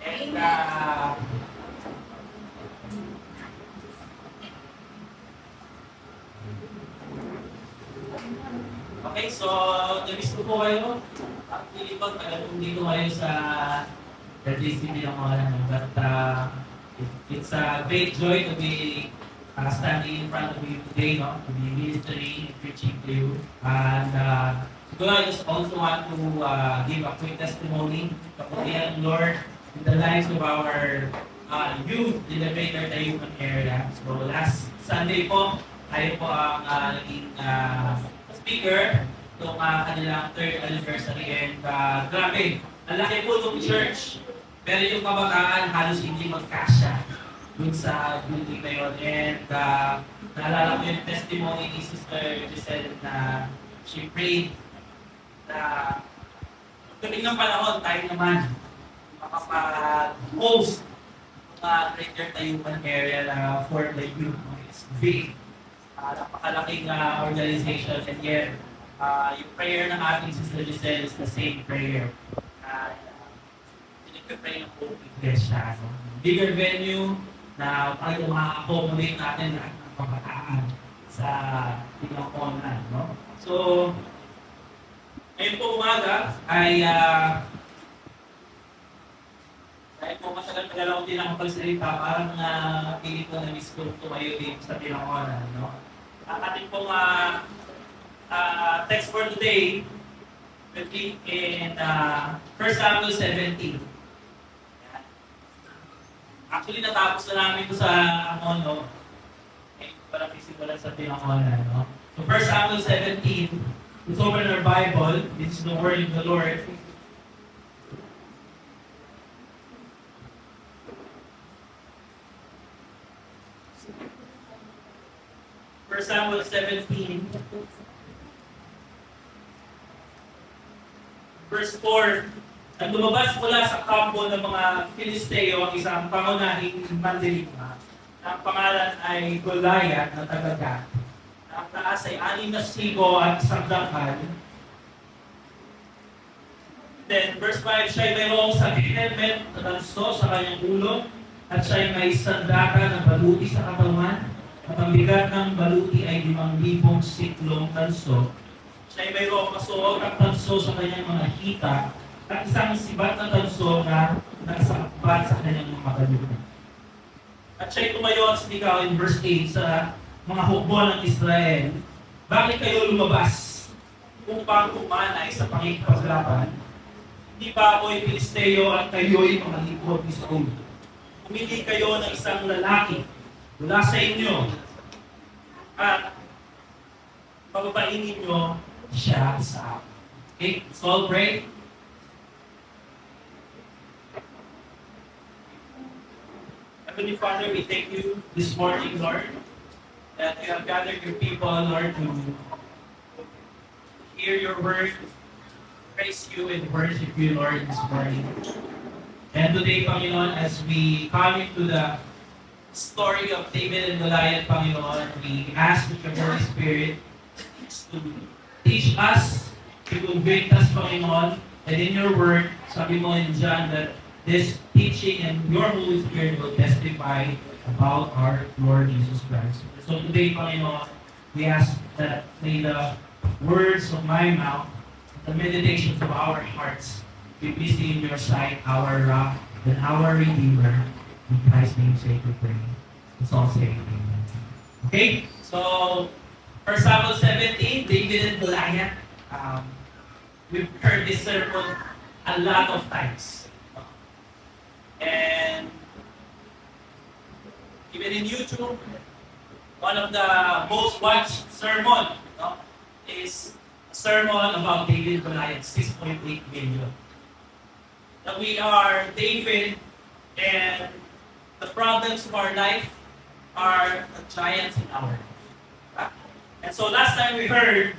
And okay, so namiss ko po kayo. Actually po, tagal dito kayo sa JCP ng mga but it's a great joy to be standing in front of you today, no? To be ministering and preaching to you. And siguro I just also want to give a quick testimony of the Lord in the lives of our youth in the Greater Tayuman area. So last Sunday po, tayo po ang naging speaker itong kanilang third anniversary. And grabe, ang laki po itong church. Pero yung kabataan halos hindi magkasya dun sa building na yun. And naalala ko yung testimony ni Sister Giselle na she prayed na tuwing ng panahon tayo naman makapag-host ng Greater Tayuman area na for the youth. It's big. Napakalaking organization, and yet yung prayer ng ating Sister Giselle is the same prayer. Pinag-pray ng buong iglesia. No? Bigger venue na parang ma-accommodate natin lahat ng kabataan sa Pinakonan. No? So, ngayon po umaga ay dahil po matagal-tagal ako din nakapagsalita, parang pilit ko na miss ko tumayo din sa Pinakonan. No? Ang ating pong text for today will be in 1 Samuel 17. Actually, natapos na namin ito sa no? Parang isimulan sa Pinakonan. No? So 1 Samuel 17, let's open our Bible. This is the word of the Lord. First Samuel 17, verse 4, nang lumabas mula sa kampo ng mga Filisteo ang isang pangunahing mandirigma na ang pangalan ay Goliath na taga-Gath. Ang taas ay 6 na sigo at 1 dangkal. Then, verse 5, siya ay mayroong sa helmet na tanso sa kanyang ulo at siya ay may sandata na baluti sa katawan at ang bigat ng baluti ay 5,000 siklong tanso. Siya ay mayroong kasuot at tanso sa kanyang mga hita at isang sibat na tanso na nakasakbat sa kanyang mga baluti. At siya'y tumayo at sinigaw in verse 8 sa mga hukbo ng Israel, bakit kayo lumabas upang kumanay sa pangikipaglaban? Hindi ba ako'y Filisteo at kayo'y mga lingkod ni Saul? Pumili kayo ng isang lalaki mula sa inyo at pababainin nyo siya sa akin. Okay, let's all pray. Heavenly Father, we thank you this morning, Lord, that you have gathered your people, Lord, to hear your word, praise you and worship you, Lord, this morning. And today, Panginoon, as we come into the story of David and Goliath, Panginoon, we ask that your Holy Spirit to teach us, to convict us, Panginoon, and in your word, sabi mo in John that this teaching and your Holy Spirit will testify about our Lord Jesus Christ. So today, Panginoon, we ask that may the words of my mouth, the meditations of our hearts, be pleasing in your sight, our rock and our Redeemer. In Christ's name, say we pray. Let's all say amen. Okay, so 1 Samuel 17, David and Goliath. We've heard this sermon a lot of times. And even in YouTube, one of the most watched sermon is a sermon about David and Goliath, 6.8 million. That we are David and the problems of our life are the giants in our life. And so last time we heard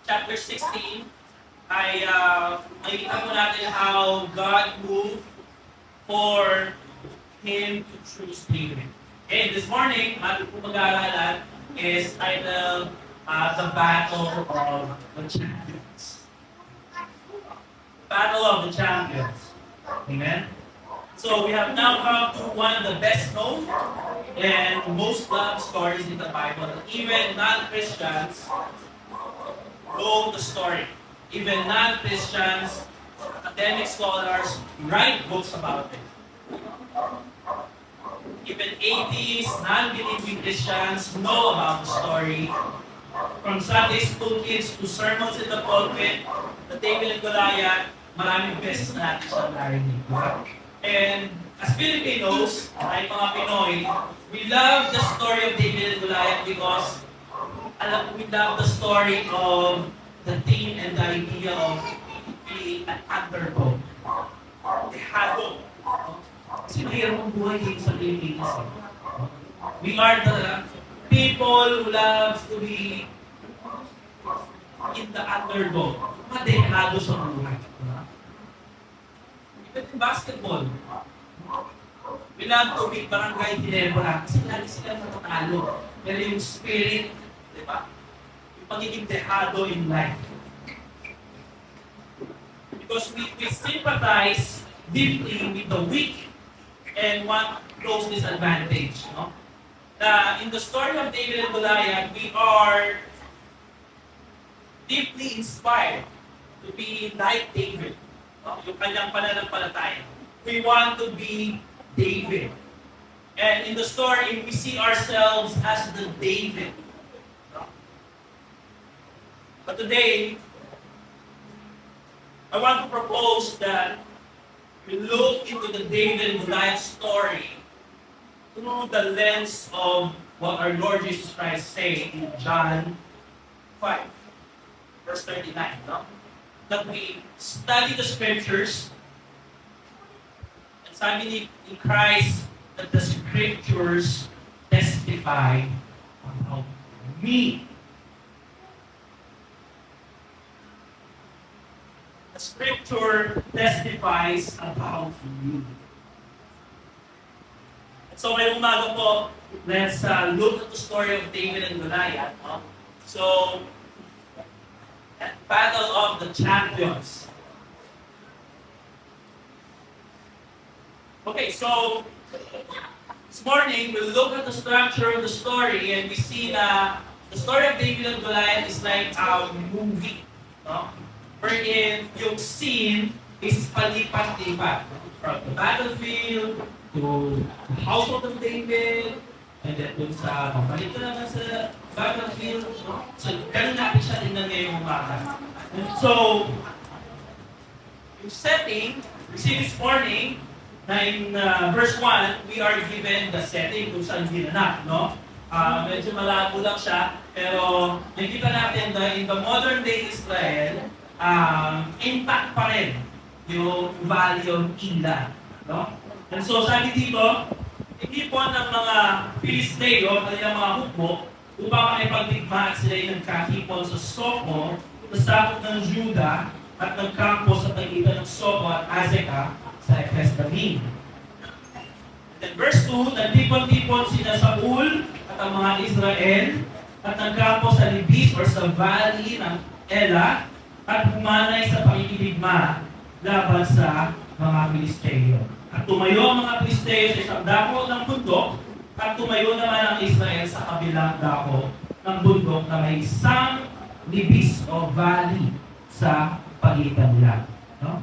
chapter 16, makikita po natin how God moved for him to choose David. Okay, this morning, ating po mag-aaralan is titled The Battle of the Champions. Battle of the Champions. Amen? So we have now come to one of the best known and most loved stories in the Bible. Even non-Christians know the story. Even non-Christians, academic scholars write books about it. Even atheists, non-believing Christians know about the story. From Sunday school kids to sermons in the pulpit, the David and Goliath, maraming beses na natin siyang narinig. And as Filipinos, ay mga Pinoy, we love the story of David and Goliath because we love the story of the theme and the idea of being an underdog. Dehado. Kasi mahirap ang buhay dito sa Pilipinas. We are the people who loves to be in the underdog. Madehado sa buhay. Even in basketball, we love to be barangay Ginebra kasi lagi sila natatalo. Pero yung spirit, di ba? Yung pagiging dehado in life. Because we sympathize deeply with the weak and want those disadvantaged. No? In the story of David and Goliath, we are deeply inspired to be like David. No? Yung kanyang pananampalataya. We want to be David. And in the story, we see ourselves as the David. No? But today, I want to propose that we look into the David and Goliath story through the lens of what our Lord Jesus Christ said in John 5, verse 39. No? That we study the scriptures, and sabi ni Christ that the scriptures testify about me. The scripture testifies about you. So ngayong umaga po, let's look at the story of David and Goliath. No? So, that battle of the champions. Okay, so this morning we'll look at the structure of the story and we see that the story of David and Goliath is like a movie. No? Wherein yung scene is palipat-lipat. From the battlefield to the household of David, and then dun sa papalit na naman sa battlefield. So, ganun natin siya tingnan ngayong umaga. And so, yung setting, we see this morning, na in verse 1, we are given the setting kung saan ginanap, no? Medyo malabo lang siya, pero nakikita natin na in the modern day Israel, impact pa rin yung valley of Ila. No? And so sabi dito, inipon ng mga Pilisteo, kanilang mga hukbo, upang makipagdigmaan sila yung nagkakipon sa Soko, sa sakop ng Juda, at nagkampo sa pagitan ng Soko at Azekah sa Ephes-Dammim. Then verse 2, nagtipon-tipon sila Saul at ang mga Israel, at nagkampo sa Libis or sa valley ng Ela, at humanay sa pakikiligma laban sa mga Pilisteo. At tumayo ang mga Pilisteo sa isang dako ng bundok, at tumayo naman ang Israel sa kabilang dako ng bundok na may isang libis o valley sa pagitan nila. No?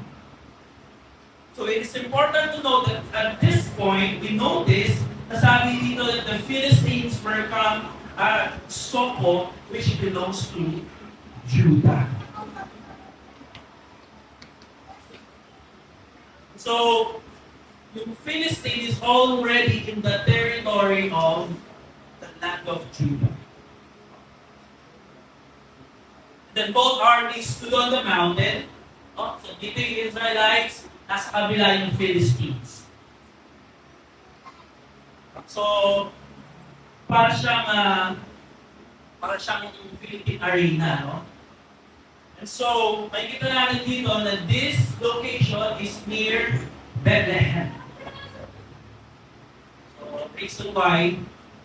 So it is important to note that at this point, we notice na sabi dito that the Philistines were come at Soko, which belongs to Judah. So, yung Philistine is already in the territory of the land of Judah. Then both armies stood on the mountain. Oh, so dito yung Israelites, nasa kabila yung Philistines. So, para siyang Philippine arena, no? And so, makikita natin dito na this location is near Bethlehem. So, reason why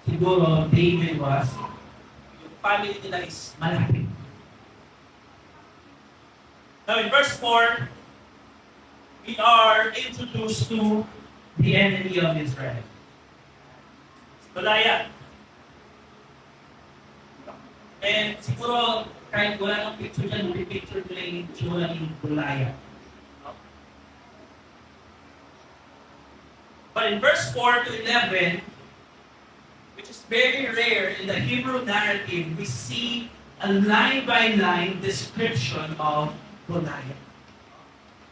siguro David was, yung family nila is malapit. Now in verse 4, we are introduced to the enemy of Israel? Goliath. And siguro, kahit wala ng picture dyan, picture ko lang yung itsura ni Goliath. But in verse 4 to 11, which is very rare in the Hebrew narrative, we see a line-by-line description of Goliath.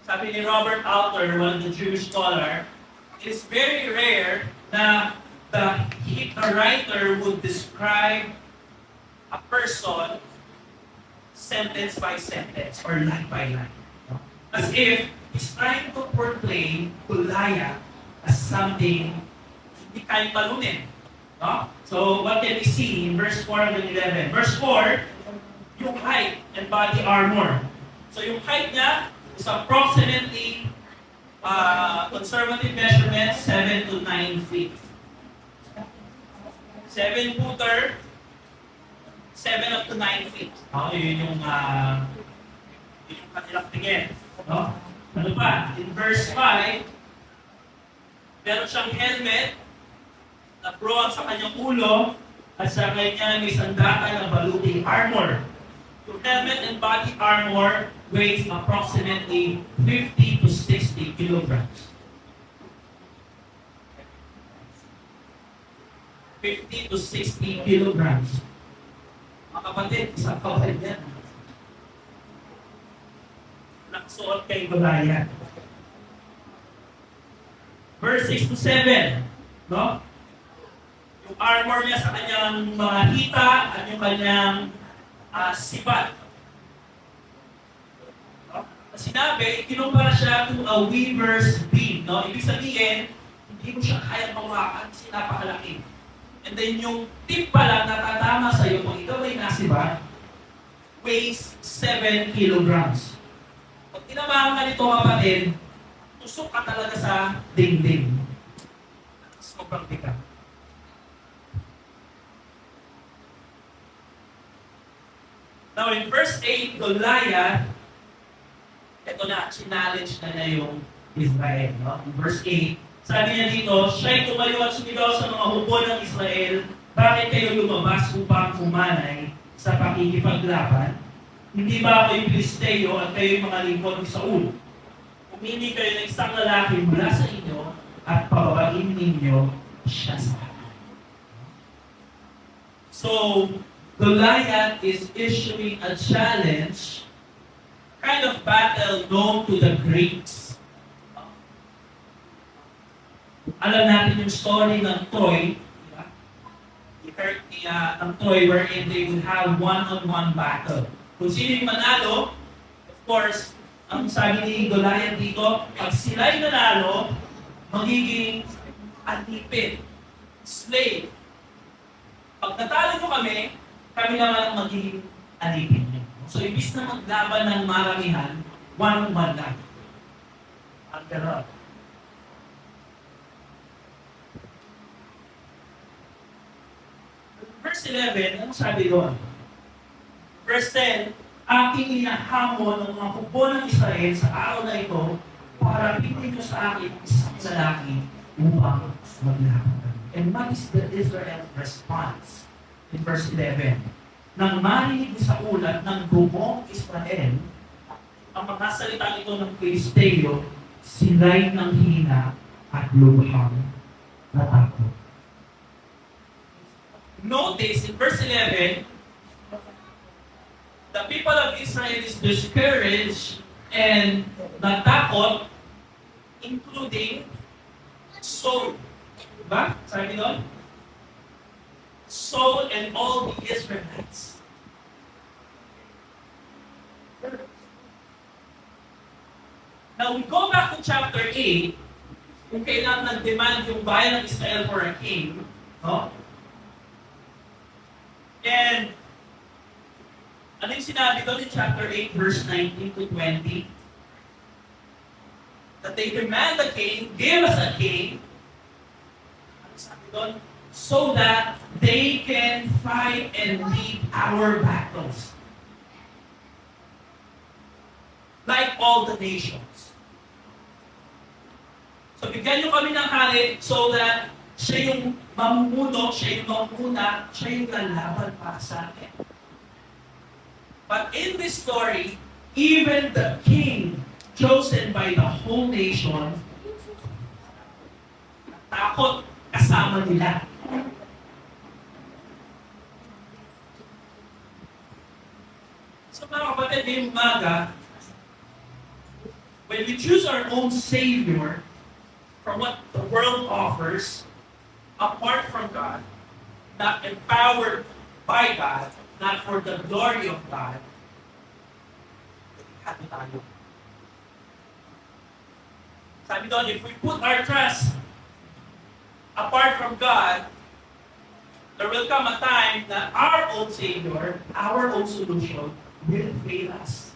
Sabi ni Robert Alter, one of the Jewish scholar, it is very rare na the writer would describe a person sentence by sentence or line by line. As if he's trying to portray Goliath as something hindi kayang talunin. No? So, what can we see in verse 4 and 11? Verse 4, yung height and body armor. So, yung height niya is approximately conservative measurement, 7 to 9 feet. 7-footer, 7 up to 9 feet. Yun yung kanilang tingin. No? Ano pa? In verse 5, meron siyang helmet na bronze sa kanyang ulo at sa kanya may sandakan ng baluting armor. Yung helmet and body armor weighs approximately 50 to 60 kilograms. 50 to 60 kilograms. Mga kapatid, isang kawal yan. Nakasuot kay Goliath. Verse 6 to 7, no? Yung armor niya sa kanyang mga hita at yung kanyang sibat. No? Sinabi, kinumpara siya to a weaver's beam, no? Ibig sabihin, hindi mo siya kaya mawakan kasi napakalaki. And then yung tip pala natatama sa iyo kung ikaw ay nasibat, weighs 7 kilograms. Pag tinamaan ka nito kapatid, tusok ka talaga sa dingding. Sobrang bigat. Now in verse 8, Goliath, ito na, challenge na niya yung Israel. No? In verse 8, sabi niya dito, siya'y tumayo at sumigaw sa mga hubo ng Israel, bakit kayo lumabas upang kumanay sa pakikipaglaban? Hindi ba ako'y Pilisteo at kayo'y mga lingkod ni Saul? Pumili kayo ng isang lalaki mula sa inyo at pababain ninyo siya sa akin. So, Goliath is issuing a challenge, kind of battle known to the Greeks. Alam natin yung story ng Troy, diba? I-heard ng Troy wherein they would have one-on-one battle. Kung sino yung manalo, of course, ang sabi ni Goliath dito, pag sila'y nanalo, magiging alipin, slave. Pag natalo mo kami naman ang magiging alipin niyo. So, ibig na maglaban ng maramihan, one-on-one lang. Ang gano'n. Verse 11, ano sabi doon? Verse 10, aking inahamon ng mga hubo ng Israel sa araw na ito para piliin nyo sa akin isang lalaki upang maglaban kami. And what is the Israel's response? In verse 11, nang marinig sa ulat ng buong Israel, ang mga salita ito ng Filisteo, sila'y nanghina at lubhang natakot. Notice in verse 11, the people of Israel is discouraged and natakot, including Saul. Diba? Sabi doon? Saul and all the Israelites. Now, we go back to chapter 8, kung kailan nag-demand yung bayan ng Israel for a king, no? And, ano yung sinabi doon in chapter 8, verse 19 to 20? That they demand a king, give us a king, ano sabi doon? So that they can fight and lead our battles. Like all the nations. So bigyan niyo kami ng hari so that siya yung mamumuno, siya yung mamuna, siya yung lalaban para sa akin. But in this story, even the king chosen by the whole nation, takot kasama nila. So mga kapatid, ngayong umaga, when we choose our own Savior from what the world offers, apart from God, not empowered by God, not for the glory of God, happy tayo. Sabi doon, if we put our trust apart from God, there will come a time that our own Savior, our own solution, will fail us.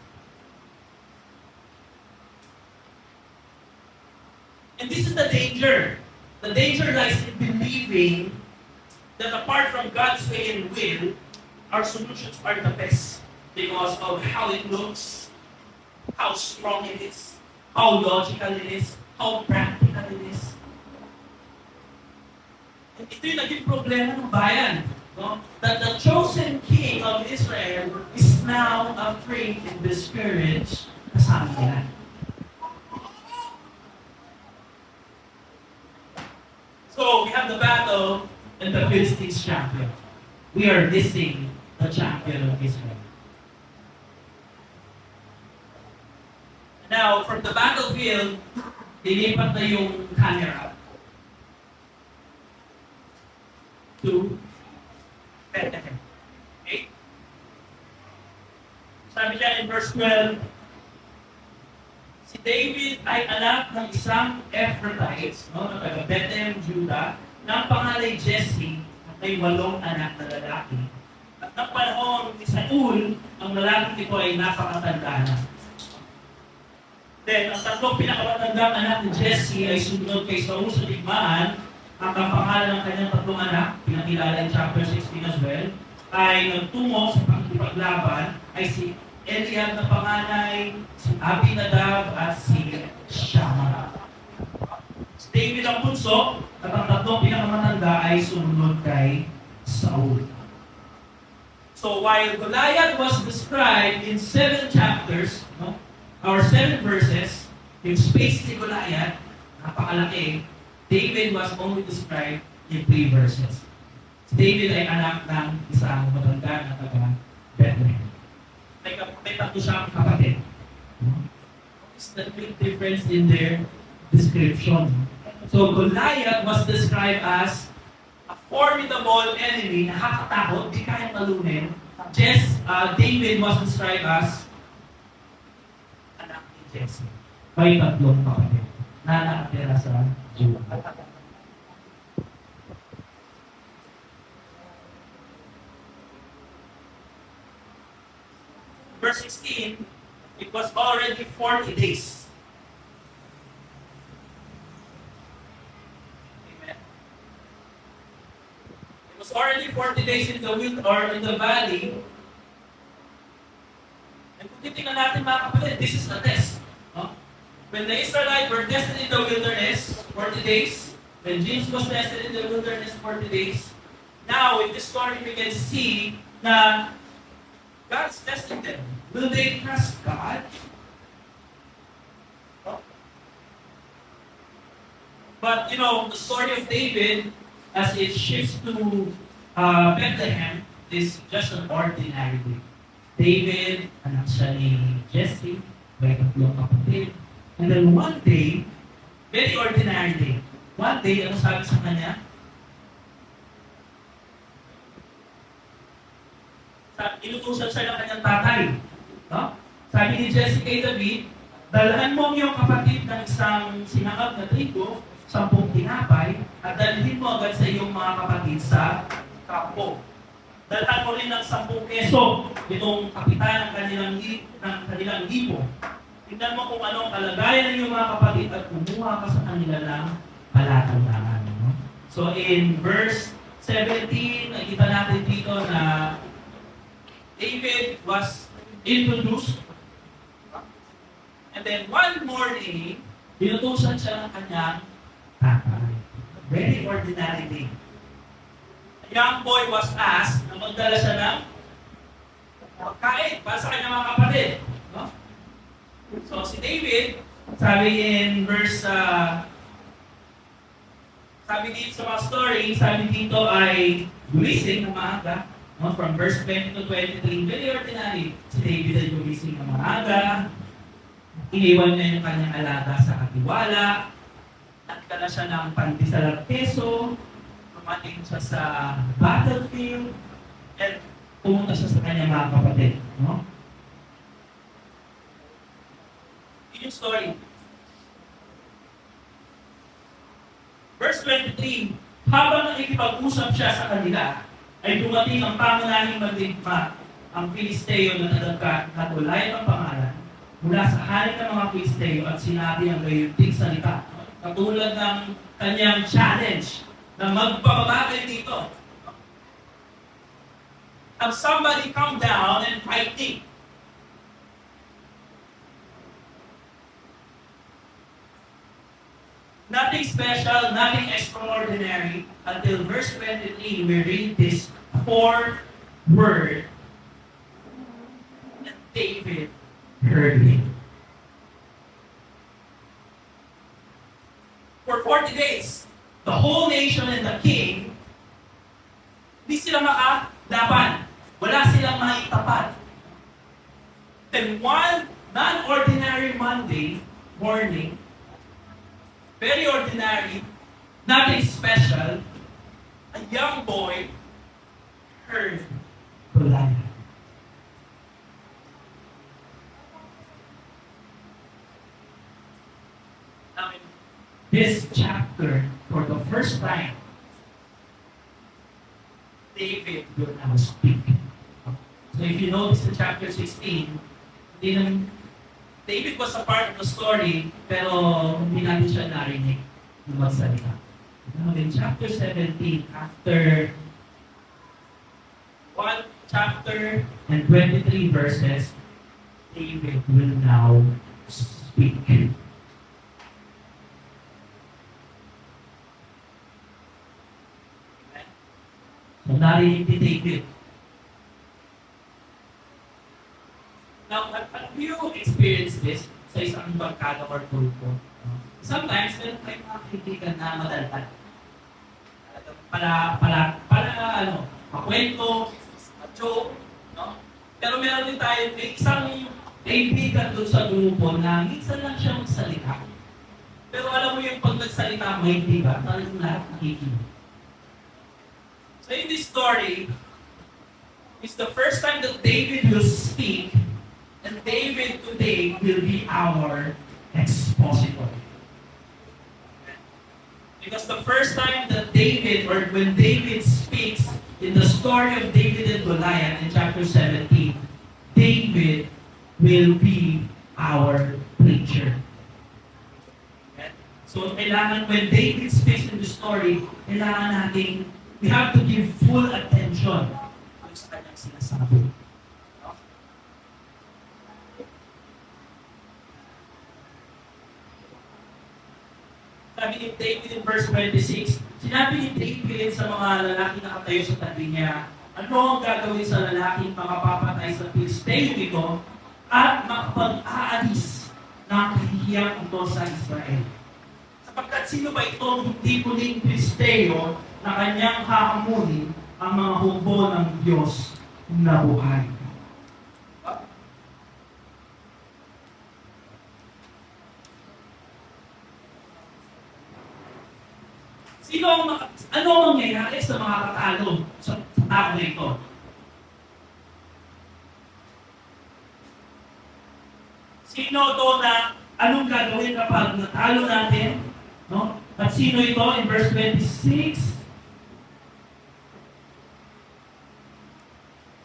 And this is the danger. The danger lies in believing that apart from God's way and will, our solutions are the best because of how it looks, how strong it is, how logical it is, how practical it is. And ito yung naging problema ng bayan. No? That the chosen king of Israel is now afraid and discouraged kasama nila. So we have the battle and the Philistines champion. We are missing the champion of Israel. Now, from the battlefield, lilipat na yung camera to Bethlehem. Okay? Sabi niya in verse 12, si David ay anak ng isang Ephrathite, no, na taga Bethlehem, Judah, ng pangalan Jesse, at may 8 anak na lalaki. At ng panahon ni Saul, ang lalaki nito ay napakatanda na. Then, ang 3 pinakamatandang anak ni Jesse ay sumunod kay Saul sa digmaan. Ang pangalan ng kanyang 3 anak, pinakilala in chapter 16 as well, ay nagtungo sa pagkipaglaban ay si Eliab na panganay, si Abinadab at si Shammah. Si David ang bunso at ang 3 pinakamatanda ay sumunod kay Saul. So while Goliath was described in 7 chapters, no, or 7 verses, yung space ni Goliath, napakalaki. David was only described in 3 verses. Si David ay anak ng isang matanda na taga Bethlehem. May 3 siyang kapatid. What's the big difference in their description? So Goliath was described as a formidable enemy, nakakatakot, di kayang talunin. David was described as anak ni Jesse. May 3 kapatid na nakatira sa Judah. Verse 16, it was already 40 days. Amen. It was already 40 days in the wild or in the valley. And kung titingnan natin mga kapatid, this is a test. No? When the Israelites were tested in the wilderness, 40 days, when Jesus was tested in the wilderness, 40 days, now in this story we can see na God's testing them. Will they trust God? No? But you know, the story of David, as it shifts to Bethlehem, is just an ordinary day. David, anak siya ni Jesse, may 3 kapatid. And then one day, very ordinary day. One day, ano sabi sa kanya? Inutusan siya ng kanyang tatay. No? Sabi ni Jesse kay David, dalhan mo ang iyong kapatid ng isang sinangag na trigo, 10 tinapay, at dalhin mo agad sa iyong mga kapatid sa kampo. Dalhan mo rin ng 10 peso itong kapitan ng kanilang libo. Tingnan mo kung anong kalagayan ng iyong mga kapatid at kumuha ka sa kanila ng palatandaan. No? So in verse 17, nakita natin dito na David was introduced. And then one morning, binutusan siya ng kanyang tatay. Very ordinary thing. A young boy was asked na magdala siya ng pagkain para sa kanyang mga kapatid. No? So si David, sabi in verse, sabi dito sa mga story, sabi dito ay gumising ng maaga. No? From verse 20 to 23, very ordinary. Si David ay gumising ng maaga. Iniwan niya yung kanyang alaga sa katiwala. Nagdala siya ng pandesal at keso. Dumating siya sa battlefield. And pumunta siya sa kanyang mga kapatid. No? Yun yung story. Verse 23, habang nakikipag-usap siya sa kanila, ay dumating ang pangunahing magdigma, ang Filisteo na Goliath ang pangalan, mula sa hari ng mga Filisteo at sinabi ang gayunting salita. Katulad ng kanyang challenge na magpapabagay dito. Have somebody come down and fight me. Nothing special, nothing extraordinary, until verse 23, we read this fourth word, and David heard it. For 40 days, the whole nation and the king, hindi sila makalaban. Wala silang maitapat. Then one non-ordinary Monday morning, very ordinary, nothing special, a young boy heard Goliath. Now in this chapter, for the first time, David will now speak. So if you notice in chapter 16, David was a part of the story, pero hindi natin siya narinig ng magsalita. Now in chapter 17, after 1 chapter and 23 verses, David will now speak. So narinig ni David. Now, have you experienced this sa isang barkada or grupo? Sometimes, meron tayong mga kaibigan na madalhan. Makwento, joke, no? Pero meron din tayo, may isang kaibigan doon sa grupo na minsan lang siya magsalita. Pero alam mo yung pag nagsalita, may kaibigan, talagang lahat nakikinig. So in this story, it's the first time that David will speak. And David today will be our expositor. Because the first time that David, or when David speaks in the story of David and Goliath in chapter 17, David will be our preacher. So kailangan when David speaks in the story, kailangan natin, we have to give full attention sa kanyang sinasabi. Sabi ni David in verse 26, sinabi ni David sa mga lalaki na nakatayo sa tabi niya, ano ang gagawin sa lalaking makapapatay sa Filisteo ito at makapag-aalis ng kahihiyang ito sa Israel? Sapagkat sino ba itong hindi puling Filisteo na kanyang hahamunin ang mga hukbo ng Diyos na buhay? Ano ang mangyayari sa mga katalo sa tao na ito? Sino ito na anong gagawin kapag natalo natin? No? At sino ito in verse 26?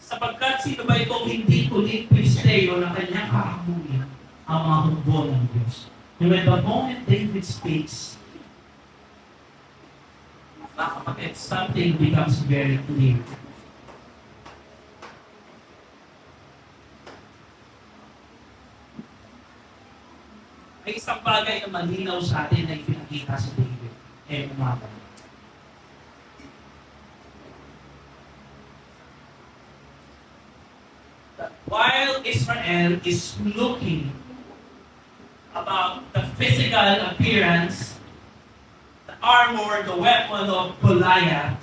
Sapagkat sino ba itong hindi kulit Filisteo na kanyang kahamunin ang mga hukbo ng Diyos? And when the moment David speaks, something becomes very clear. May isang bagay na malinaw sa atin na ipinakita sa David. ngayong umaga. That while Israel is looking about the physical appearance, the armor, the weapon of Goliath,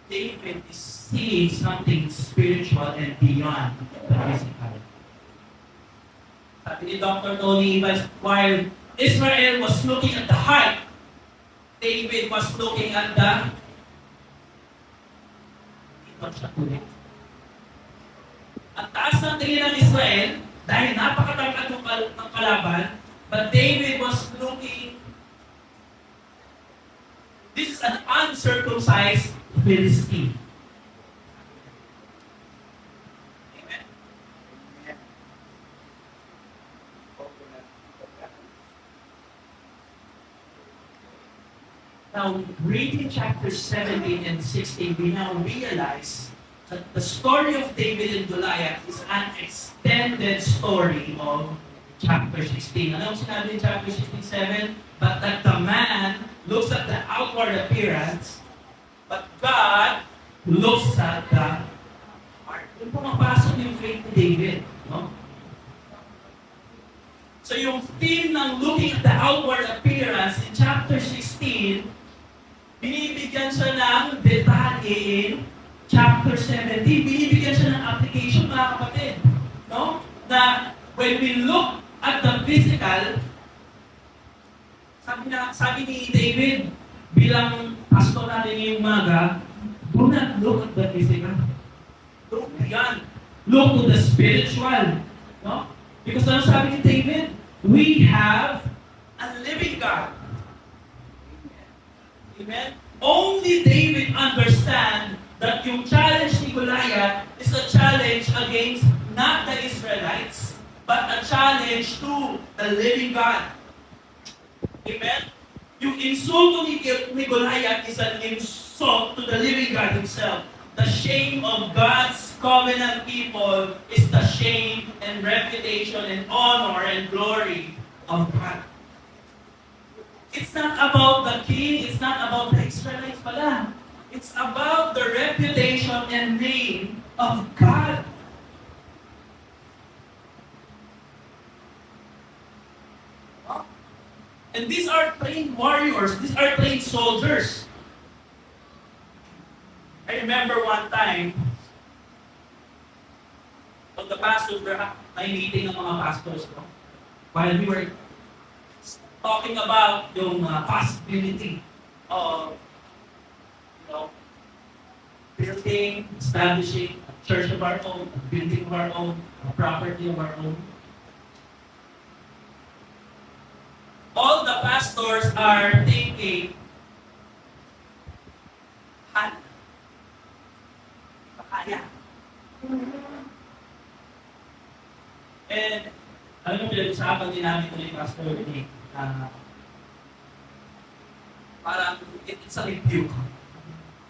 David is seeing something spiritual and beyond the physical. Sabi ni Dr. Tony Evans, while Israel was looking at the heart, David was looking at the ang taas ng tingin ng Israel dahil napakatangkad ng kalaban, but David was looking. This is an uncircumcised Philistine. Amen. Now, reading chapter 17 and 16, we now realize that the story of David and Goliath is an extended story of chapter 16. Ano ang sinabi in chapter 16:7? But that the man looks at the outward appearance, but God looks at the heart. Yung pumapasok yung faith ni David. No? So yung theme ng looking at the outward appearance in chapter 16, binibigyan siya ng detalye in chapter 17. Binibigyan siya ng application, mga kapatid. No? Na when we look at the physical, sabi ni David, bilang pastor natin ngayong umaga, do not look at the physical. Look beyond. Look to the spiritual. No? Because ano sabi ni David? We have a living God. Amen? Only David understand that yung challenge ni Goliath is a challenge against not the Israelites, but a challenge to the living God. Amen? Yung insulto ni Goliath is an insult to the living God himself. The shame of God's covenant people is the shame and reputation and honor and glory of God. It's not about the king, it's not about the Israelites pala. It's about the reputation and name of God. And these are trained warriors, these are trained soldiers. I remember one time, pag the pastors were may meeting ng mga pastors, no? While we were talking about yung possibility of, building, establishing a church of our own, a building of our own, a property of our own. All the pastors are thinking, kaya. And, alam mo, pinag-usapan din namin ito ni Pastor Nick, parang it's a rebuke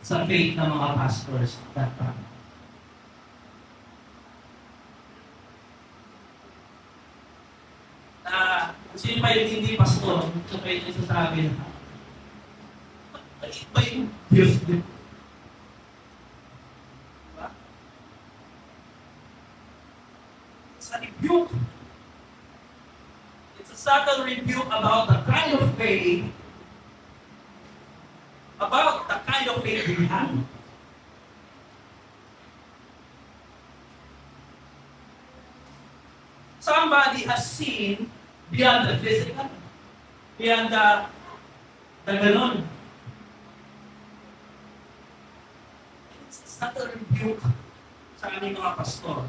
sa faith ng mga pastors that time. Sino pa yung hindi pastor, so kayo yung sasabi na, maliit ba yung Diyos din? Diba? It's a rebuke. It's a subtle rebuke about the kind of faith we have. Somebody has seen beyond the physical, beyond the ganon. It's not a rebuke sa aming mga pastor.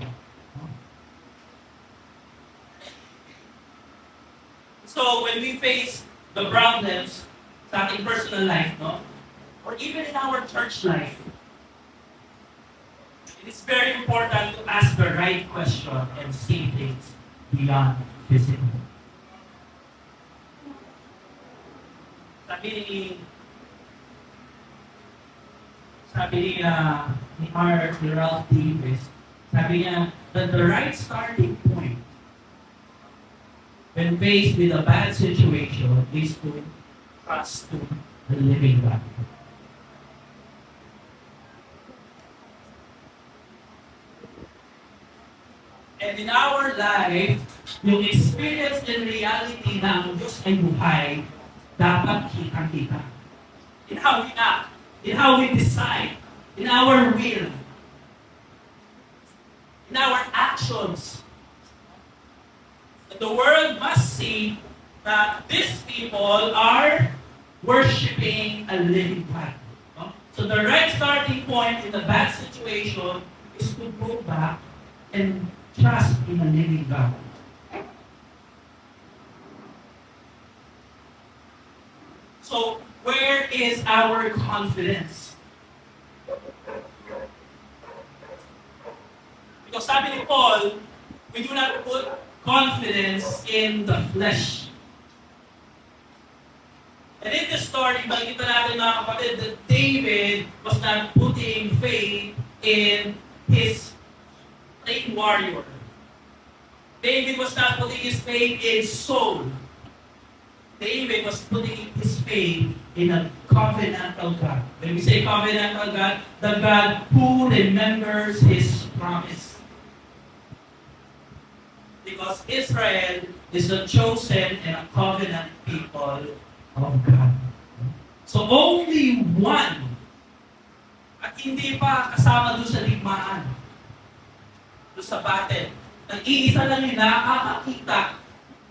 So when we face the problems sa ating personal life, no? Or even in our church life, it is very important to ask the right question and see things beyond physical. Sabi ni Ralph Davis, sabi niya that the right starting point when faced with a bad situation is to trust to the living God. And in our life, yung experience and reality na ang Diyos ay buhay, dapat kitang-kita. In how we act, in how we decide, in our will, in our actions. The world must see that these people are worshiping a living God. No? So the right starting point in a bad situation is to go back and trust in a living God. So where is our confidence? Because sabi ni Paul, we do not put confidence in the flesh. And in this story, makikita natin mga kapatid that David was not putting faith in his trained warrior. David was not putting his faith in Saul. David was putting his faith in a covenantal God. When we say covenantal God, the God who remembers his promise. Because Israel is a chosen and a covenant people of God. So only one, at hindi pa kasama doon sa digmaan, doon sa battle, nag-iisa lang yung nakakakita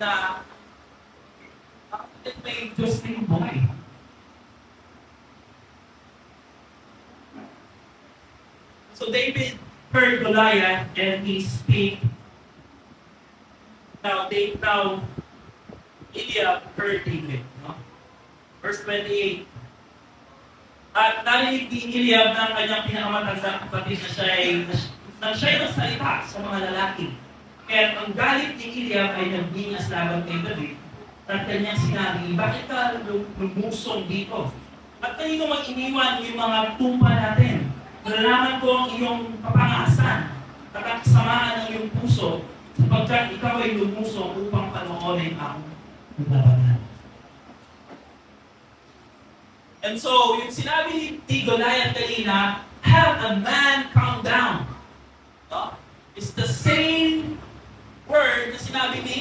na may Diyos na yung buhay. So David heard Goliath and he speak. Now Eliab heard David. No? Verse 28. At narinig ni Eliab ng kanyang pinakamatandang kapatid na siya'y nagsalita sa mga lalaki. Kaya ang galit ni Eliab ay nagbinas laban kay David at kanyang sinabi, bakit ka lumusong dito? At kanino mag-iniwan yung mga tumpa natin? Nalalaman ko ang iyong kapangasan at ang kasamaan ng iyong puso sapagkat ikaw ay lumusong upang panoorin ang labanan. And so, yung sinabi ni Goliath kanina, have a man come down. No? It's the same word na sinabi ni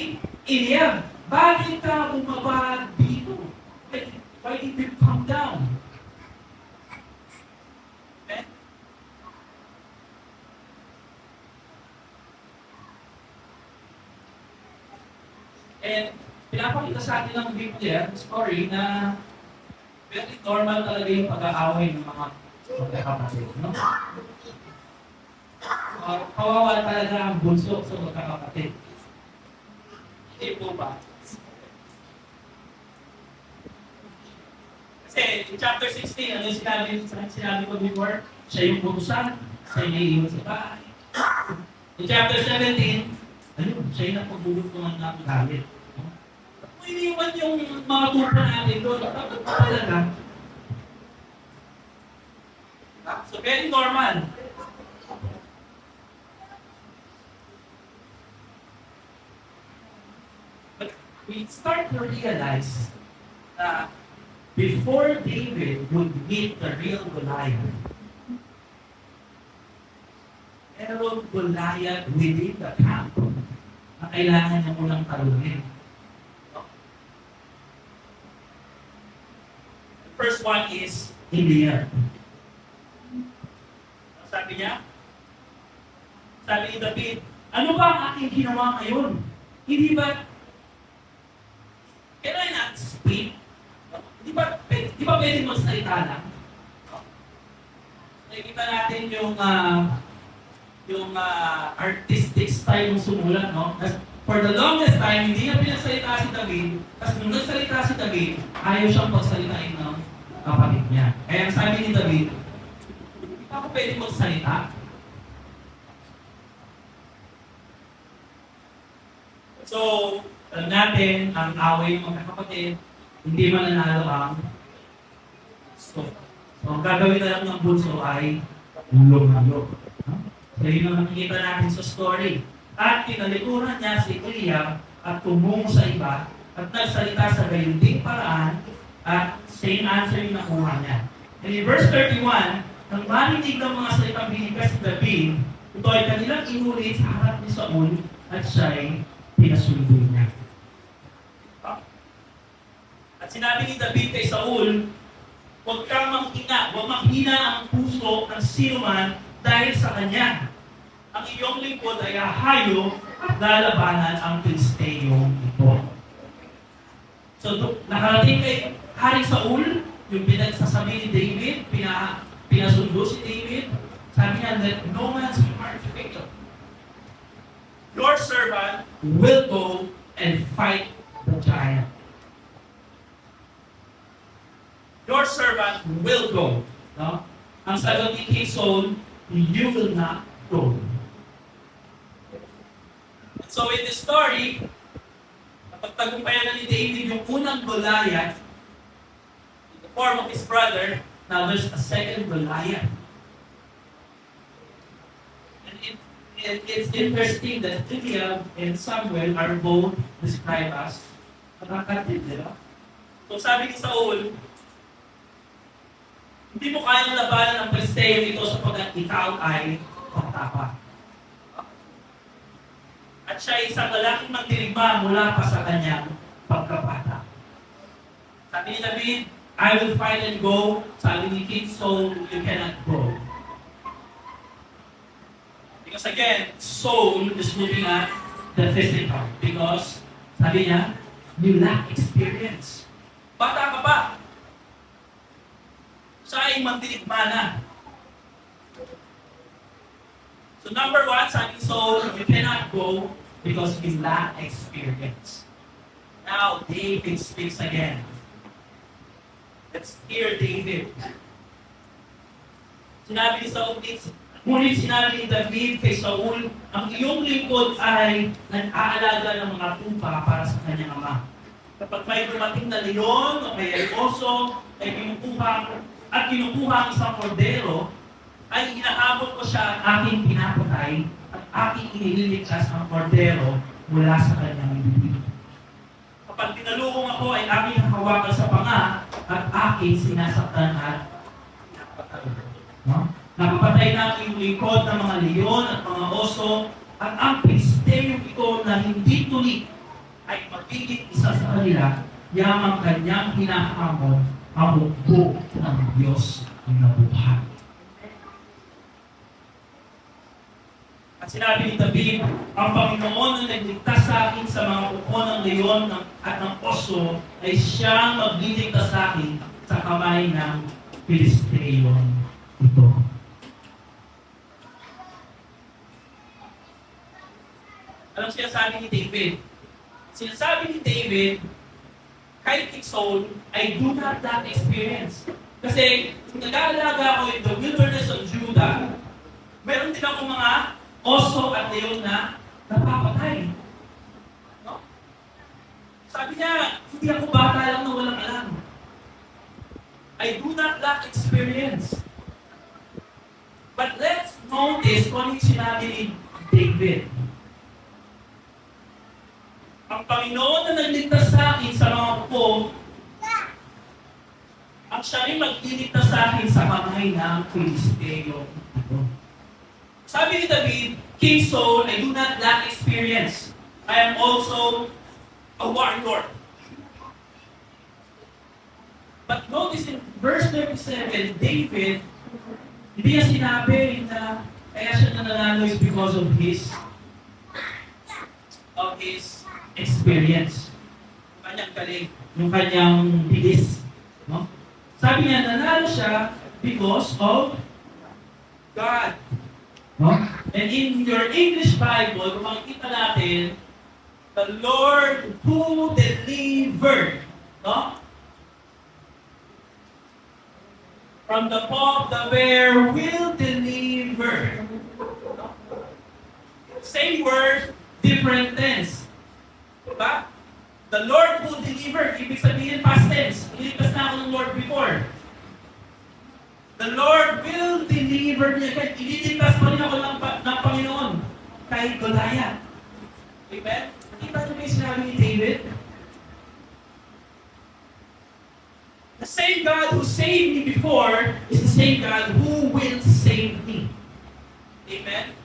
Eliab. Bakit ka bumaba dito? Why did you come down? Okay? And pinapakita sa atin ng Biblia, story na very normal talaga yung pag-aaway ng mga magkakapatid. No? Kawawa talaga ang bunso sa magkakapatid. Hindi po ba? Kasi in chapter 16, ano yung sinabi ko before? Siya yung putusan, siya yung naiiwan sa bahay. In chapter 17, ayun, siya yung napagulog ng galit. Kung iniwan yung mga tupa natin doon, dapat pa talaga. So very normal. But we start to realize that before David would meet the real Goliath, meron Goliath within the camp na kailangan niya munang talunin. The first one is Eliab. Sabi niya? Sabi ni David, ano ba ang aking ginawa ngayon? Hindi ba, can I not speak? Di ba pwede magsalita lang? Nakikita natin yung artistic style ng sumulat, no? For the longest time, hindi niya pinasalita si David. Tapos nung nagsalita si David, ayaw siyang pagsalitain ng kapatid niya. Kaya ang sabi ni David, hindi pa ako pwede magsalita. So, alam natin, ang away ng mga kapatid, hindi mananalo ang gusto. So, ang gagawin na lang ng bunso ay lumayo. So, yun ang nakikita natin sa story. At tinalikuran niya si Eliab at tumungo sa iba at nagsalita sa gayunding paraan At same answer yung nakuha niya. And in verse 31, nang marinig ng mga salitang binigkas si David, ito ay kanilang inulit sa harap ni Saul at siya'y pinasundo niya. At sinabi ni David kay Saul, huwag kang manghina, huwag manghina ang puso ng sinuman dahil sa kanya. Ang iyong lingkod ay hahayo at lalabanan ang Pilisteyong ito. So, nakarating kay Hari Saul, yung pinagsasabi ni David, pinasundo si David, sabi niya, let no man's heart fail. Your servant will go and fight the giant. Your servant will go. No? Ang sagot ni King Saul, you will not go. So in this story, napagtagumpayan na ni David yung unang Goliath in the form of his brother. Now there's a second Goliath. And it's interesting that Eliab and Samuel are both described as nakakatid, di ba? So sabi ni Saul, hindi mo kayang labanan ang Pilisteo ito sapagkat ikaw ay patapa. At siya ay isang lalaking magdirigma mula pa sa kanyang pagkabata. Sabi ni David, I will fight and go. Sabi ni King Saul, you cannot go. Because again, Saul is looking at the physical. Because, sabi niya, you lack experience. Bata ka pa. Siya ay magdirigma na. So number one, sabi ni Saul, you cannot go because you lack experience. Now, David speaks again. Let's hear David. Sinabi ni Saul, ngunit sinabi ni David kay Saul, ang iyong lingkod ay nag-aalaga ng mga tupa para sa kanyang ama. Kapag may dumating na leon o may oso, ay kinukuha ang isang kordero, ay hinahabol ko siya at aking pinapatay at aking iniligtas ang kordero mula sa kanyang bibig. Kapag tinalukong ako ay aking hawakan sa panga at aking sinasaktan at pinapatay. No? Napapatay na ang iyong lingkod ng mga leon at mga oso at ang Pilisteyong ito na hindi tulik ay magiging isa sa kanila yamang kanyang hinahamon ang hukbo ng Diyos ng nabuhay. At sinabi ni David, ang Panginoon na nagligtas sa akin sa mga upo ng leon at ng oso ay siyang magliligtas sa akin sa kamay ng Pilisteyong ito. Anong sinasabi ni David? Sinasabi ni David, kay King Saul, I do not that experience. Kasi, nag-aalaga ako in the wilderness of Judah, meron din ako mga oso at leon na napapatay. No? Sabi niya, hindi ako bata lang na walang alam. I do not lack experience. But let's notice kung anong sinabi ni David. Ang Panginoon na nagligtas sa akin sa mga upo, ang siya rin magliligtas sa akin sa kamay ng Pilisteo. Sabi ni David, King Saul, I do not lack experience. I am also a warrior. But notice in verse 37, David, hindi niya sinabi na kaya siya nananalo is because of his experience. Yung kanyang galing, yung kanyang bilis. No? Sabi niya, nanalo siya because of God. No? And in your English Bible, kung makikita natin, the Lord who delivered, no? From the paw of the bear will deliver. No? Same word, different tense. Diba? The Lord will deliver. Ibig sabihin past tense. Ililigtas na ako ng Lord before. The Lord will deliver niya. Kahit ililigtas pa rin ako ng Panginoon. Kahit Goliath. Amen? Nakita niyo ba yung sinabi ni David? The same God who saved me before is the same God who will save me. Amen?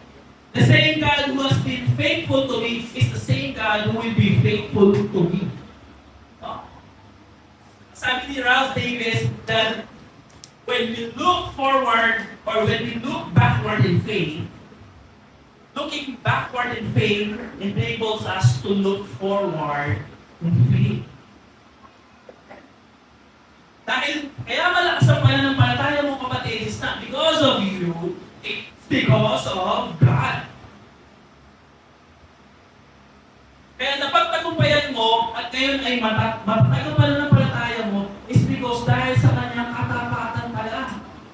The same God who has been faithful to me is the same God who will be faithful to me. No? Sabi ni Ralph Davis that when we look forward or when we look backward in faith, looking backward in faith enables us to look forward in faith. Dahil, kaya malakas ang pananampalataya mo kapatid, it's not because of you, it's because of God. Kaya napagtagumpayan mo at ngayon ay matatag ang pananampalataya mo is because dahil sa kanyang katapatan pala.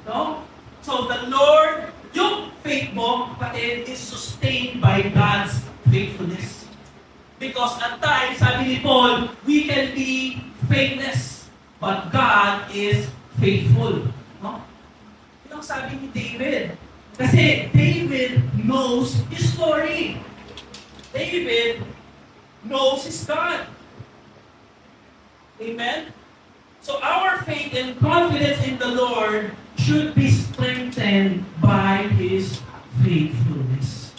No? So the Lord, yung faith mo, kapatid, is sustained by God's faithfulness. Because at times, sabi ni Paul, we can be faithless. But God is faithful. No? Yun ang sabi ni David. Kasi David knows his story. David knows his God. Amen? So our faith and confidence in the Lord should be strengthened by His faithfulness.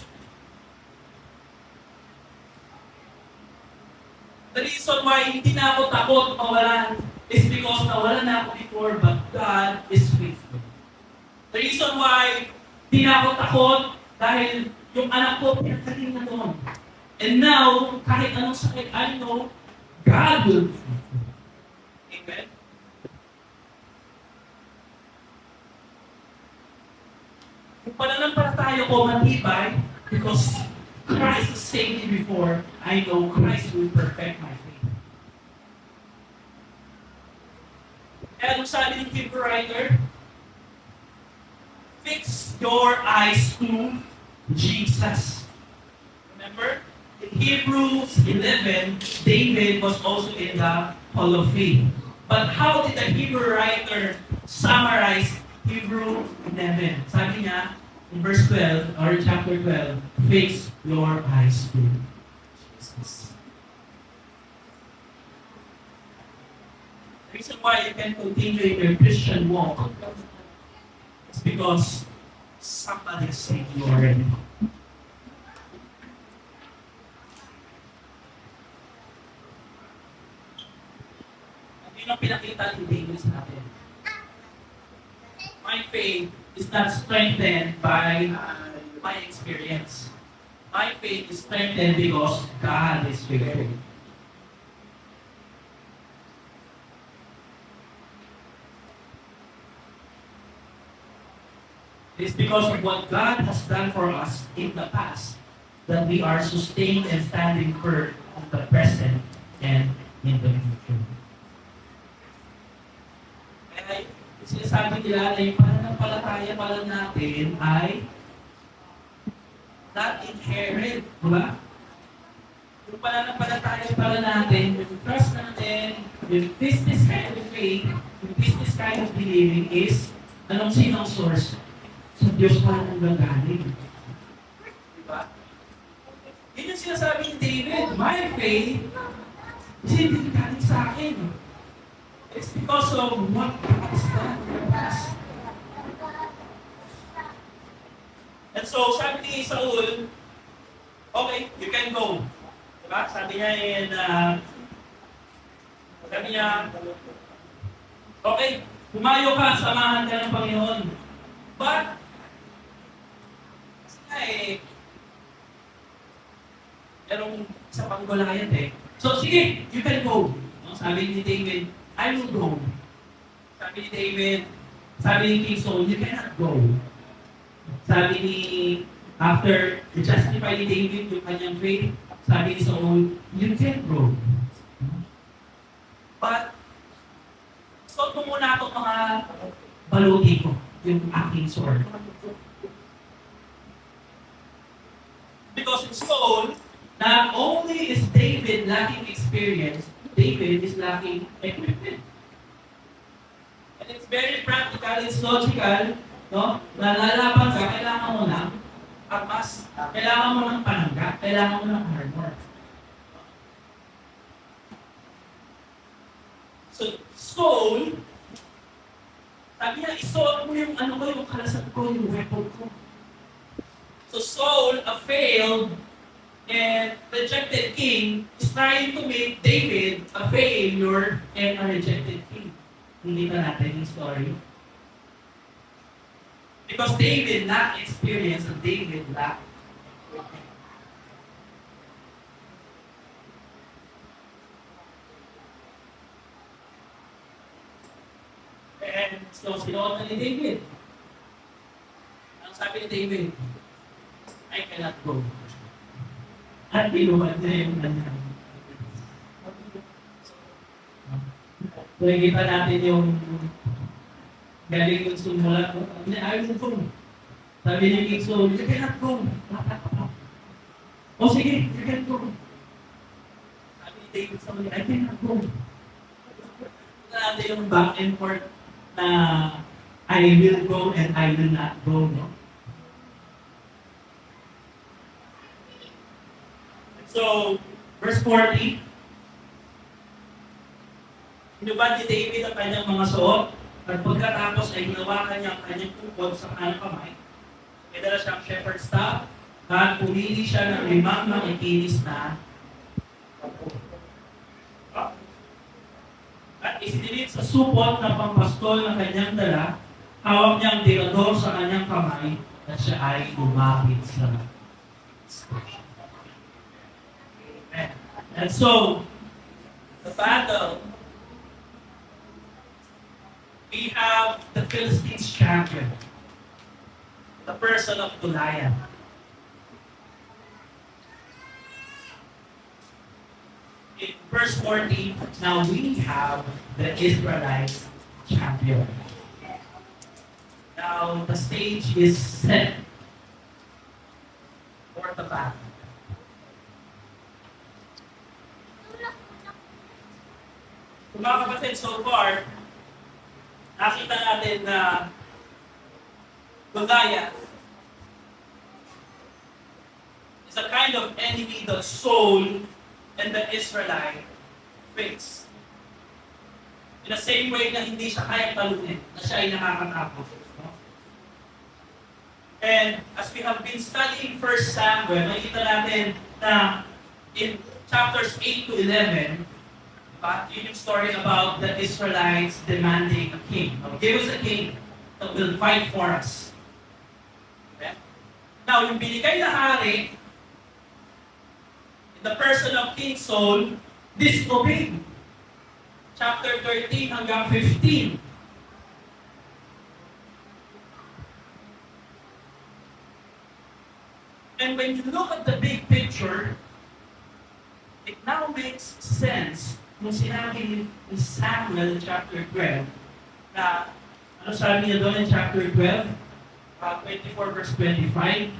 The reason why hindi na ako takot mawalan is because nawalan na ako before, but God is faithful. The reason why di na ako takot dahil yung anak ko pinagaling na doon. And now, kahit anong sakit, I know God will be faithful. Amen? Kung pananampalataya ko matibay, because Christ has saved me before, I know Christ will perfect my faith. Kaya nung sabi ng Hebrew writer, fix your eyes to Jesus. Remember? In Hebrews 11, David was also in the Hall of Fame. But how did the Hebrew writer summarize Hebrew 11? Sabi niya, in verse 12, or chapter 12, fix your eyes to Jesus. The reason why you can continue in your Christian walk is because somebody saved you already. At yun ang pinakita ni David sa atin. My faith is not strengthened by my experience. My faith is strengthened because God is faithful. It is because of what God has done for us in the past that we are sustained and standing firm in the present and in the future. Kaya sinasabi nila na yung pananampalataya pala natin ay not inherent, di ba? Yung pananampalataya pala natin, yung trust natin, yung business kind of faith, yung business kind of believing is sinong source? Sa Diyos pa ang gagaling. Diba? Yun yung sinasabi ni David, my faith is hindi galing sa akin. It's because of what God has done in the past. And so, sabi ni Saul, okay, you can go. Diba? Sabi niya, okay, pumayo ka, samahan ka ng Panginoon. But, merong sa Panggolayan So, sige, you can go. No? Sabi ni David, I will go. Sabi ni David, sabi ni King Saul, you cannot go. Sabi ni, after justify ni David yung kanyang faith, sabi ni Saul, you can go. But, so ko muna itong mga baluti ko, yung aking sword. Because in Saul, not only is David lacking experience, David is lacking equipment. And it's very practical, it's logical, no? Na lalaban ka, kailangan mo ng armas, kailangan mo ng panangga, kailangan mo ng armor. So, Saul Sabi niya, isuot mo yung ano ko, yung kalasat ko, yung weapon ko. So Saul, a failed and rejected king, is trying to make David a failure and a rejected king. Hindi ba natin yung story? Because David lacked experience and David lacked. And so, sinuot na ni David. Ang sabi ni David, I cannot go. At binuhat niya yung kanya. Nakikita natin yung galing yung sumulat. Ayaw mo go. Sabi ni King Saul, you cannot go. O sige, you can go. Sabi ni David sa mga, I cannot go. Ito natin yung back and forth na I will go and I will not go. No? So, verse 40, hinubad ni David ang kanyang mga suot at pagkatapos ay hinawakan niya ang kanyang tungkod sa kanyang kamay. May dala siyang shepherd's staff at pumili siya ng 5 makikinis na at isinilid sa supot na pampastol na kanyang dala, hawak niyang tirador sa kanyang kamay at siya ay lumapit sa And so, the battle, we have the Philistines champion, the person of Goliath. In verse 40, now we have the Israelites champion. Now, the stage is set for the battle. Mga kapatid, so far, nakita natin na Goliath is a kind of enemy that Saul and the Israelite face. In the same way na hindi siya kayang talunin, na siya ay nakakatakot. No? And as we have been studying 1 Samuel, nakita natin na in chapters 8 to 11, yun yung story about the Israelites demanding a king. Give us a king that will fight for us. Okay? Now, yung binigay na hari, in the person of King Saul, disobeyed. Chapter 13 hanggang 15. And when you look at the big picture, it now makes sense nung sinabi ni Samuel in chapter 12, na, ano sabi niya doon in chapter 12? 24 verse 25.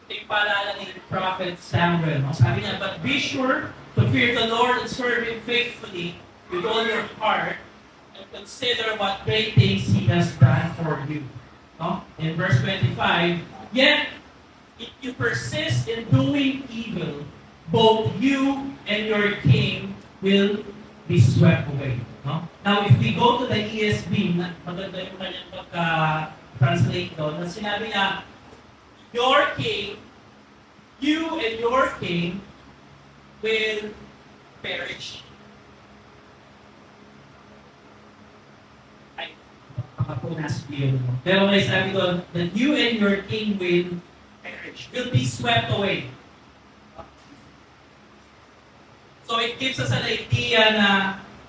Ito yung paalala ni Prophet Samuel. Sabi niya, but be sure to fear the Lord and serve Him faithfully with all your heart and consider what great things He has done for you. No? In verse 25, yet if you persist in doing evil, both you and your king will be swept away. No? Now, if we go to the ESV, maganda yung kanyang pagka-translate doon, na sinabi na, your king, you and your king will perish. Makapunas yun. Pero may sabi doon, that you and your king will perish, will be swept away. So it gives us an idea na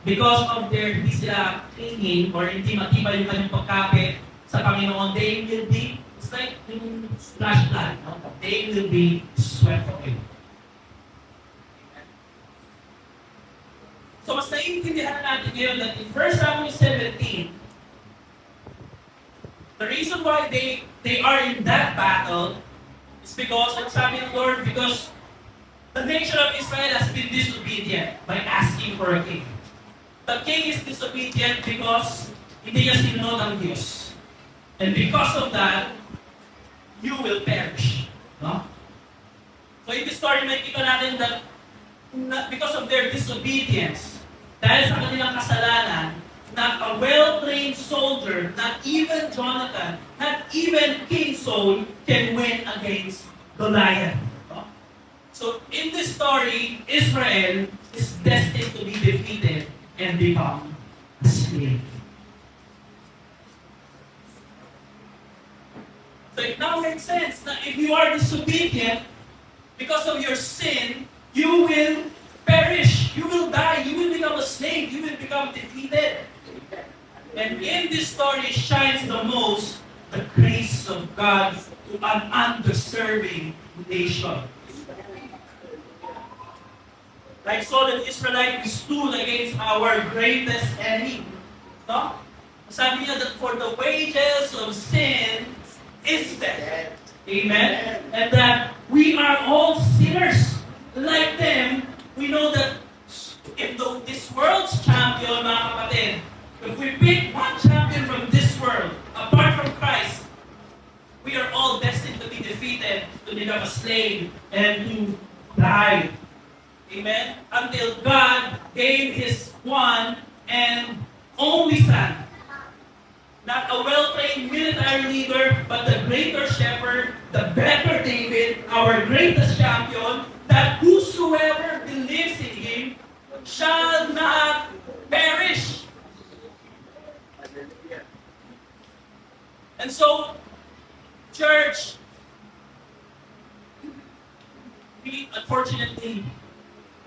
because of their hindi sila clinging or hindi matibay yung kanyang pagkapit sa Panginoon, they will be, it's like yung flashlight, no? They will be swept away. So mas naiintindihan natin ngayon that in 1 Samuel 17, the reason why they are in that battle is because, ang sabi ng Lord, because the nation of Israel has been disobedient by asking for a king. The king is disobedient because hindi niya sinunod ang Diyos. And because of that, you will perish. No? So in this story, makikita natin that because of their disobedience, dahil sa kanilang kasalanan, not a well-trained soldier, not even Jonathan, not even King Saul can win against Goliath. No? So in this story, Israel is destined to be defeated and become a slave. So it now makes sense that if you are disobedient, because of your sin, you will perish, you will die, you will become a slave, you will become defeated. And in this story shines the most the grace of God to an undeserving nation. Like Saul and Israelite, we stood against our greatest enemy. No? Sabi niya that for the wages of sin is death. Amen? And that we are all sinners. Like them, we know that if this world's champion, mga kapatid, if we pick one champion from this world, apart from Christ, we are all destined to be defeated, to become a slave, and to die. Amen? Until God gave His one and only Son. Not a well-trained military leader, but the greater shepherd, the better David, our greatest champion, that whosoever believes in Him shall not perish. And so, church, we unfortunately,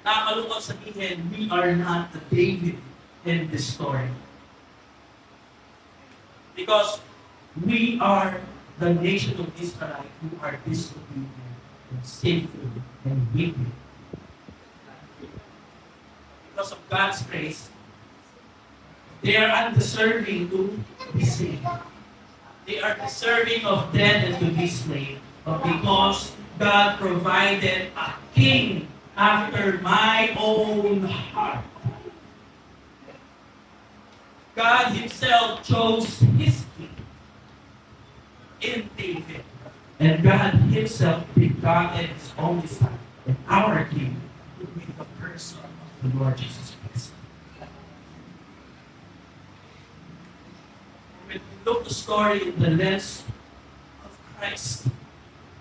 nakakalungkot sabihin, we are not the David in this story. Because we are the nation of Israel who are disobedient and sinful and wicked. Because of God's grace, they are undeserving to be saved. They are deserving of death and to be slain. But because God provided a king after my own heart, God Himself chose His king in David. And God Himself begotten His only Son, and our King, to be the person of the Lord Jesus Christ. When we look the story in the lens of Christ,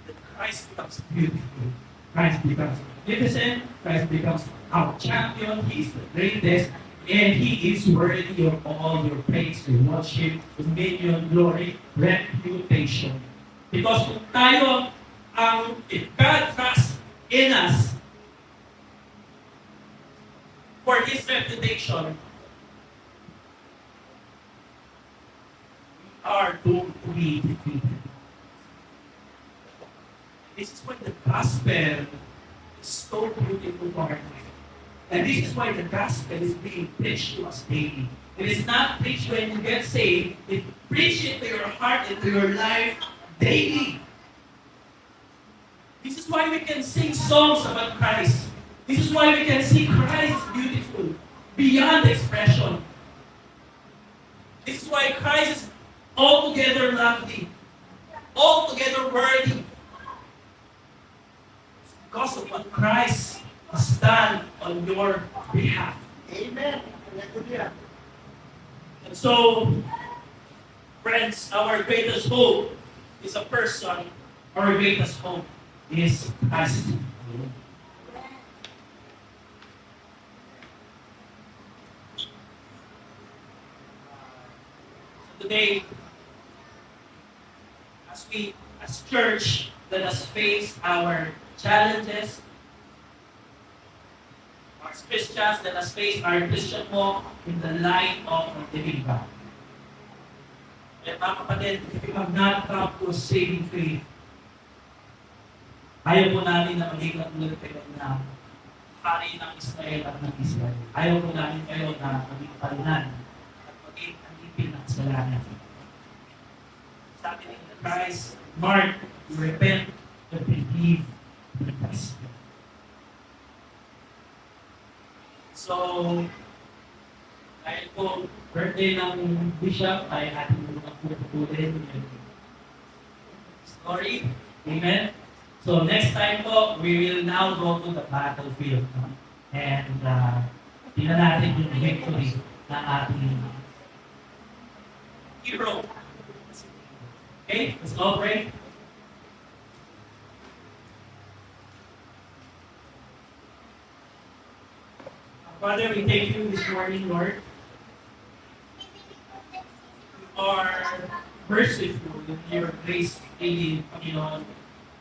that Christ becomes beautiful, Christ becomes magnificent, Christ becomes our champion, He is the greatest, and He is worthy of all your praise, your worship, dominion, glory, reputation. Because kung tayo, if God trusts in us for His reputation, we are doomed to be defeated. This is why the gospel is so beautiful to our life. And this is why the gospel is being preached to us daily. It is not preached when you get saved. It preached into your heart, into your life daily. This is why we can sing songs about Christ. This is why we can see Christ is beautiful, beyond expression. This is why Christ is altogether lovely, altogether worthy. It's because of what Christ has done on your behalf. Amen. Hallelujah. And so, friends, our greatest hope is a person. Our greatest hope is Christ. Today, as church, let us face our challenges. As Christians, let us face our Christian walk in the light of the living God. And mga kapatid, if you have not come to a saving faith, ayaw po namin na maging katulad kayo na hari ng Israel at ng Israel. Ayaw po namin kayo na maging palinan at maging alipin ng kasalanan. Sabi ni Christ, Mark, repent and believe in the gospel. So, dahil po birthday ng bishop, ay ating mga puputulin yung story. Amen? So next time po, we will now go to the battlefield. No? And tingnan natin yung victory na ating hero. Okay, let's all pray. Father, we thank you this morning, Lord. You are merciful and your grace really, Panginoon,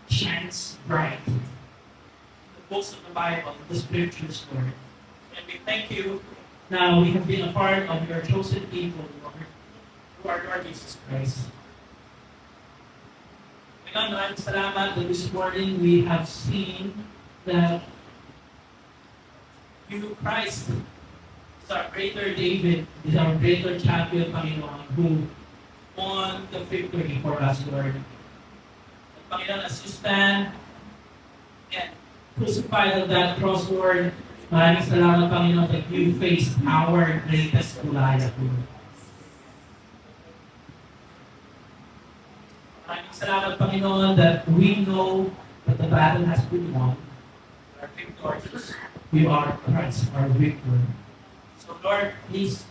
shines bright. The books of the Bible, the scriptures, Lord. And we thank you now we have been a part of your chosen people, Lord, through our Lord Jesus Christ. Panginoon, maraming salamat that this morning we have seen that you, Christ, is our greater David, is our greater champion, Panginoon, who won the victory for us, Lord. And Panginoon, as you stand and crucified on that cross, Lord, maraming salamat, Panginoon, that you faced our greatest Goliath, Lord. Maraming salamat, Panginoon, that we know that the battle has been won. We are victorious. We are Christ, our victor. So, Lord, please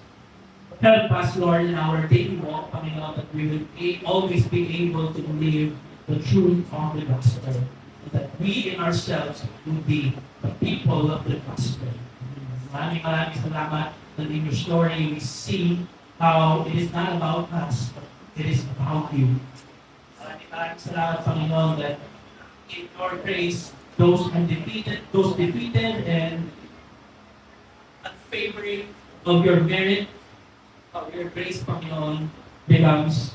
help us, Lord, in our daily walk, Panginoon, that we will always be able to live the truth of the gospel. So that we in ourselves will be the people of the gospel. Maraming salamat that in your story we see how it is not about us, but it is about you. Maraming salamat, Panginoon, that in your grace, those defeated and unfavoring of your merit, of your grace, Panginoon, becomes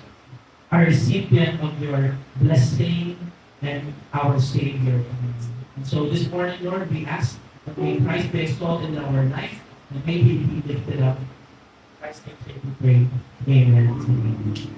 a recipient of your blessing and our Savior. And so this morning, Lord, we ask that may Christ be exalted in our life and may He be lifted up. Christ, we pray. Amen.